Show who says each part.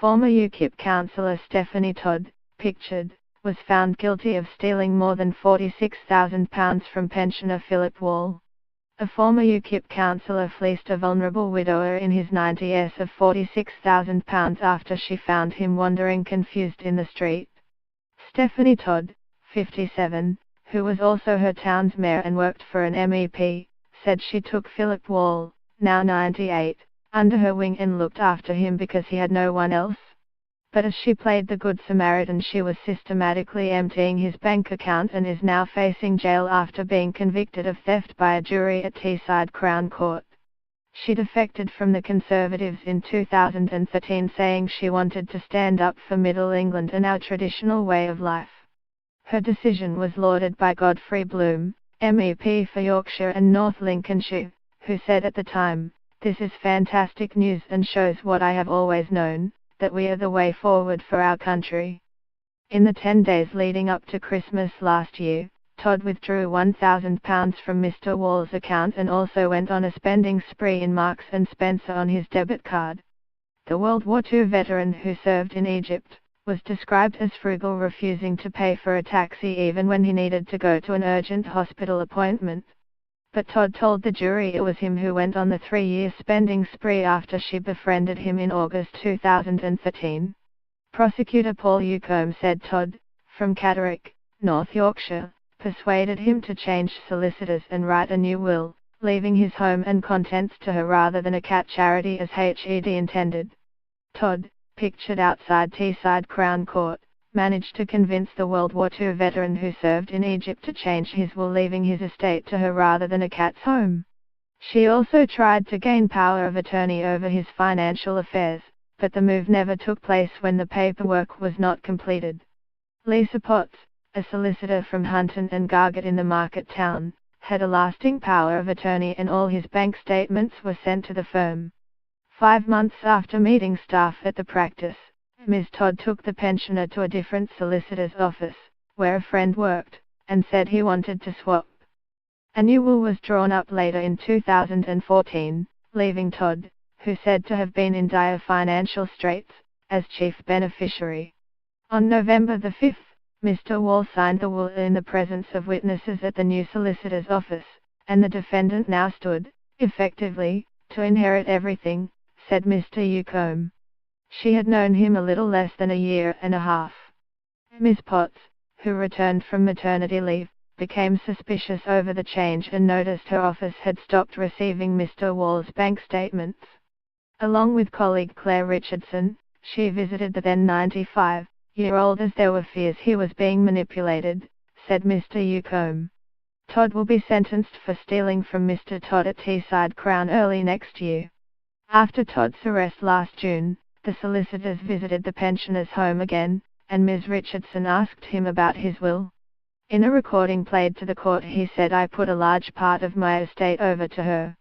Speaker 1: Former UKIP councillor Stephanie Todd, pictured, was found guilty of stealing more than £46,000 from pensioner Philip Wall. A former UKIP councillor fleeced a vulnerable widower in his 90s of £46,000 after she found him wandering confused in the street. Stephanie Todd, 57, who was also her town's mayor and worked for an MEP, said she took Philip Wall, now 98, under her wing and looked after him because he had no one else. But as she played the Good Samaritan, she was systematically emptying his bank account and is now facing jail after being convicted of theft by a jury at Teesside Crown Court. She defected from the Conservatives in 2013, saying she wanted to stand up for Middle England and our traditional way of life. Her decision was lauded by Godfrey Bloom, MEP for Yorkshire and North Lincolnshire, who said at the time, "This is fantastic news and shows what I have always known, that we are the way forward for our country." In the 10 days leading up to Christmas last year, Todd withdrew £1,000 from Mr. Wall's account and also went on a spending spree in Marks and Spencer on his debit card. The World War II veteran who served in Egypt was described as frugal, refusing to pay for a taxi even when he needed to go to an urgent hospital appointment. But Todd told the jury it was him who went on the 3-year spending spree after she befriended him in August 2013. Prosecutor Paul Newcombe said Todd, from Catterick, North Yorkshire, persuaded him to change solicitors and write a new will, leaving his home and contents to her rather than a cat charity as HED intended. Todd, pictured outside Teesside Crown Court, managed to convince the World War II veteran who served in Egypt to change his will, leaving his estate to her rather than a cat's home. She also tried to gain power of attorney over his financial affairs, but the move never took place when the paperwork was not completed. Lisa Potts, a solicitor from Hunton and Gargett in the market town, had a lasting power of attorney and all his bank statements were sent to the firm. 5 months after meeting staff at the practice, Ms. Todd took the pensioner to a different solicitor's office, where a friend worked, and said he wanted to swap. A new will was drawn up later in 2014, leaving Todd, who said to have been in dire financial straits, as chief beneficiary. On November 5, Mr. Wall signed the will in the presence of witnesses at the new solicitor's office, and the defendant now stood, effectively, to inherit everything, said Mr. Newcombe. She had known him a little less than a year and a half. Ms. Potts, who returned from maternity leave, became suspicious over the change and noticed her office had stopped receiving Mr. Wall's bank statements. Along with colleague Claire Richardson, she visited the then 95-year-old as there were fears he was being manipulated, said Mr. Newcombe. Todd will be sentenced for stealing from Mr. Todd at Teesside Crown early next year. After Todd's arrest last June, the solicitors visited the pensioner's home again, and Ms. Richardson asked him about his will. In a recording played to the court, he said, "I put a large part of my estate over to her.